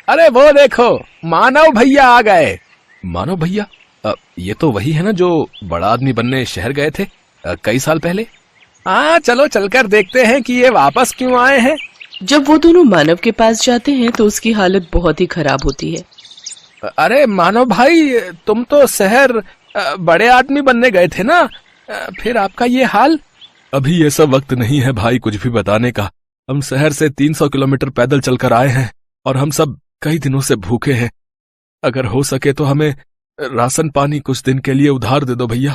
अरे वो देखो, मानव भैया आ गए। मानव भैया? ये तो वही है ना जो बड़ा आदमी बनने शहर गए थे कई साल पहले। हाँ, चलो चलकर देखते हैं कि ये वापस क्यों आए हैं। जब वो दोनों मानव के पास जाते हैं तो उसकी हालत बहुत ही खराब होती है। अरे मानव भाई, तुम तो शहर बड़े आदमी बनने गए थे ना, फिर आपका ये हाल? अभी ये सब वक्त नहीं है भाई कुछ भी बताने का। हम शहर से 300 किलोमीटर पैदल चलकर आए हैं और हम सब कई दिनों से भूखे हैं। अगर हो सके तो हमें राशन पानी कुछ दिन के लिए उधार दे दो भैया।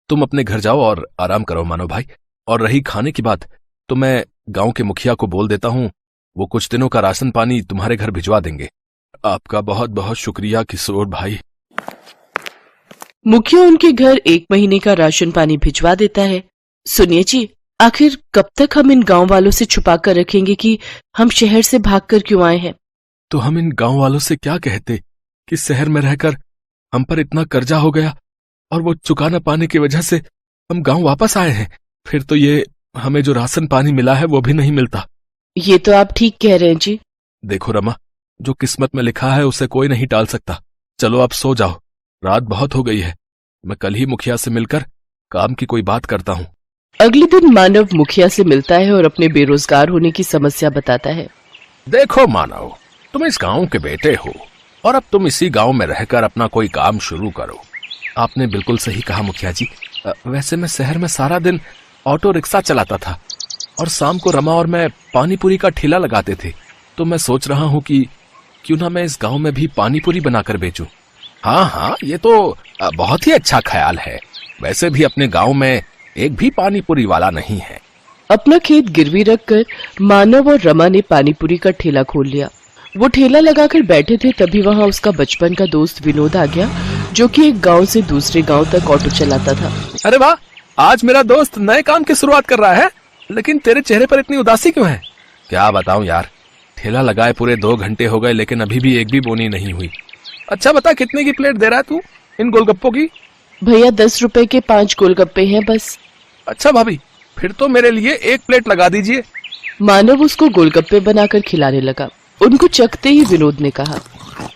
तुम अपने घर जाओ और आराम करो मानव भाई। और रही खाने की बात, तो मैं गांव के मुखिया को बोल देता हूँ, वो कुछ दिनों का राशन पानी तुम्हारे घर भिजवा देंगे। आपका बहुत बहुत शुक्रिया किशोर भाई। मुखिया उनके घर 1 महीने का राशन पानी भिजवा देता है। सुनिए जी, आखिर कब तक हम इन गांव वालों से छुपा कर रखेंगे कि हम शहर से भागकर क्यों आए हैं? तो हम इन गांव वालों से क्या कहते कि शहर में रहकर हम पर इतना कर्जा हो गया और वो चुका न पाने की वजह से हम गांव वापस आए हैं। फिर तो ये हमें जो राशन पानी मिला है वो भी नहीं मिलता। ये तो आप ठीक कह रहे हैं जी। देखो रमा, जो किस्मत में लिखा है उसे कोई नहीं टाल सकता। चलो अब सो जाओ, रात बहुत हो गई है। मैं कल ही मुखिया से मिलकर काम की कोई बात करता हूँ। अगले दिन मानव मुखिया से मिलता है और अपने बेरोजगार होने की समस्या बताता है। देखो मानव, तुम इस गांव के बेटे हो और अब तुम इसी गांव में रहकर अपना कोई काम शुरू करो। आपने बिल्कुल सही कहा मुखिया जी। वैसे मैं शहर में सारा दिन ऑटो रिक्शा चलाता था और शाम को रमा और मैं पानी पूरी का ठेला लगाते थे। तो मैं सोच रहा हूँ कि क्यों ना मैं इस गांव में भी पानी पूरी बनाकर बेचूं। हाँ हाँ, ये तो बहुत ही अच्छा ख्याल है। वैसे भी अपने गांव में एक भी पानी पूरी वाला नहीं है। अपना खेत गिरवी रखकर मानव और रमा ने पानी पूरी का ठेला खोल लिया। वो ठेला लगाकर बैठे थे, तभी वहाँ उसका बचपन का दोस्त विनोद आ गया, जो कि एक गांव से दूसरे गांव तक ऑटो चलाता था। अरे वाह, आज मेरा दोस्त नए काम की शुरुआत कर रहा है, लेकिन तेरे चेहरे पर इतनी उदासी क्यों है? क्या बताऊं यार, ठेला लगाए पूरे 2 घंटे हो गए लेकिन अभी भी एक भी बोनी नहीं हुई। अच्छा बता, कितने की प्लेट दे रहा है तू इन गोलगप्पों की? भैया 10 रुपए के 5 गोलगप्पे हैं बस। अच्छा भाभी, फिर तो मेरे लिए 1 प्लेट लगा दीजिए। मानव उसको गोलगप्पे बनाकर खिलाने लगा। उनको चखते ही विनोद ने कहा,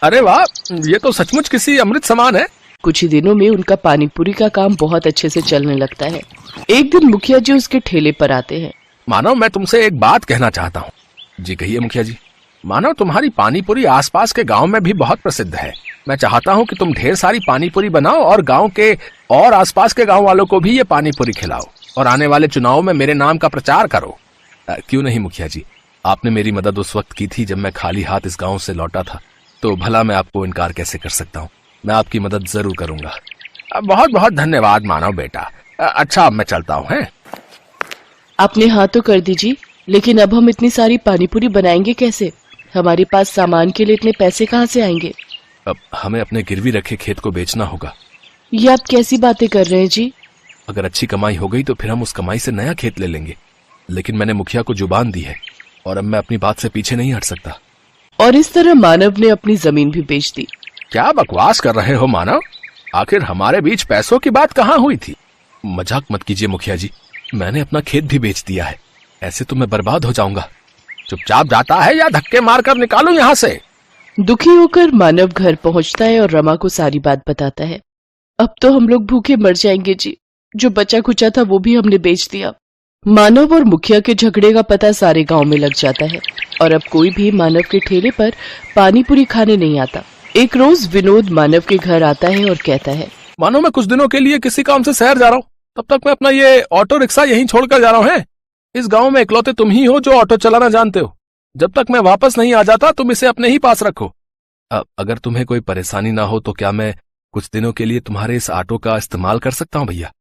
अरे वाह, ये तो सचमुच किसी अमृत समान है। कुछ ही दिनों में उनका पानी पूरी का काम बहुत अच्छे से चलने लगता है। एक दिन मुखिया जी उसके ठेले पर आते हैं। मानव, मैं तुमसे एक बात कहना चाहता हूँ। जी कहिए मुखिया जी। मानव, तुम्हारी पानी पूरी आसपास के गांव में भी बहुत प्रसिद्ध है। मैं चाहता हूँ कि तुम ढेर सारी पानी पूरी बनाओ और गांव के और आसपास के गांव वालों को भी ये पानी पूरी खिलाओ और आने वाले चुनाव में मेरे नाम का प्रचार करो। क्यों नहीं मुखिया जी, आपने मेरी मदद उस वक्त की थी जब मैं खाली हाथ इस गांव से लौटा था, तो भला मैं आपको इनकार कैसे कर सकता हूँ। मैं आपकी मदद जरूर करूंगा। बहुत बहुत धन्यवाद मानव बेटा। अच्छा अब मैं चलता हूँ। हैं? आपने हाँ तो कर दीजिए, लेकिन अब हम इतनी सारी पानी पूरी बनाएंगे कैसे? हमारे पास सामान के लिए इतने पैसे कहाँ से आएंगे? अब हमें अपने गिरवी रखे खेत को बेचना होगा। ये आप कैसी बातें कर रहे हैं जी? अगर अच्छी कमाई हो गई तो फिर हम उस कमाई से नया खेत ले लेंगे, लेकिन मैंने मुखिया को जुबान दी है और अब मैं अपनी बात से पीछे नहीं हट सकता। और इस तरह मानव ने अपनी जमीन भी बेच दी। क्या बकवास कर रहे हो मानव? आखिर हमारे बीच पैसों की बात कहाँ हुई थी? मजाक मत कीजिए मुखिया जी, मैंने अपना खेत भी बेच दिया है। ऐसे तो मैं बर्बाद हो जाऊंगा। चुपचाप जाता है या धक्के मारकर निकालूं यहाँ से? दुखी होकर मानव घर पहुंचता है और रमा को सारी बात बताता है। अब तो हम लोग भूखे मर जाएंगे जी, जो बचा खुचा था वो भी हमने बेच दिया। मानव और मुखिया के झगड़े का पता सारे गांव में लग जाता है और अब कोई भी मानव के ठेले पर पानी पूरी खाने नहीं आता। एक रोज विनोद मानव के घर आता है और कहता है, मानो मैं कुछ दिनों के लिए किसी काम से शहर जा रहा हूँ, तब तक मैं अपना ये ऑटो रिक्शा यहीं छोड़कर जा रहा हूँ। इस गांव में इकलौते तुम ही हो जो ऑटो चलाना जानते हो। जब तक मैं वापस नहीं आ जाता तुम इसे अपने ही पास रखो। अगर तुम्हें कोई परेशानी ना हो तो क्या मैं कुछ दिनों के लिए तुम्हारे इस ऑटो का इस्तेमाल कर सकता हूँ भैया?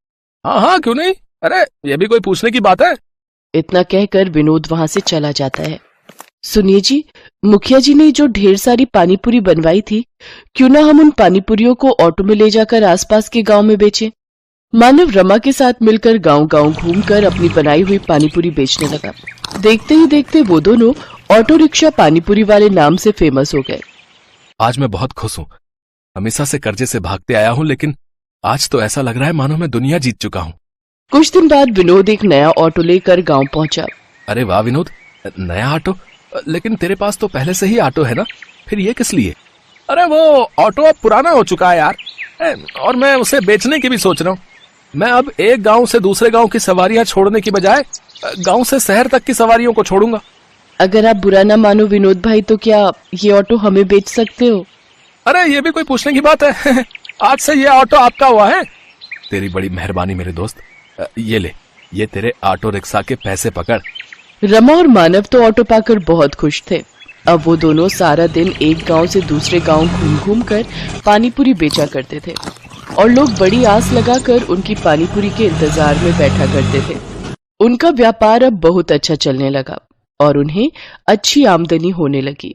हाँ हाँ, क्यों नहीं। अरे ये भी कोई पूछने की बात है? इतना कहकर विनोद वहां से चला जाता है। सुनिए जी, मुखिया जी ने जो ढेर सारी पानी पूरी बनवाई थी, क्यों ना हम उन पानी पूरियों को ऑटो में ले जाकर आसपास के गांव में बेचें? मानव रमा के साथ मिलकर गांव-गांव घूमकर अपनी बनाई हुई पानी पूरी बेचने लगा। देखते ही देखते वो दोनों ऑटो रिक्शा पानी पूरी वाले नाम से फेमस हो गए। आज मैं बहुत खुश हूँ। हमेशा से कर्जे से भागते आया हूँ, लेकिन आज तो ऐसा लग रहा है मानो मैं दुनिया जीत चुका हूँ। कुछ दिन बाद विनोद एक नया ऑटो लेकर गांव पहुंचा। अरे वाह विनोद, नया ऑटो? लेकिन तेरे पास तो पहले से ही ऑटो है ना, फिर ये किस लिए? अरे वो ऑटो अब पुराना हो चुका है यार, और मैं उसे बेचने की भी सोच रहा हूँ। मैं अब एक गांव से दूसरे गांव की सवारियां छोड़ने की बजाय गांव से शहर तक की सवारियों को छोड़ूंगा। अगर आप बुरा ना मानो विनोद भाई, तो क्या ये ऑटो हमें बेच सकते हो? अरे ये भी कोई पूछने की बात है? आज से ये ऑटो आपका हुआ है। तेरी बड़ी मेहरबानी मेरे दोस्त। ये ले, ये तेरे ऑटो रिक्शा के पैसे पकड़। रमा और मानव तो ऑटो पाकर बहुत खुश थे। अब वो दोनों सारा दिन एक गांव से दूसरे गांव घूम घूम कर पानीपुरी बेचा करते थे और लोग बड़ी आस लगाकर उनकी पानीपुरी के इंतजार में बैठा करते थे। उनका व्यापार अब बहुत अच्छा चलने लगा और उन्हें अच्छी आमदनी होने लगी।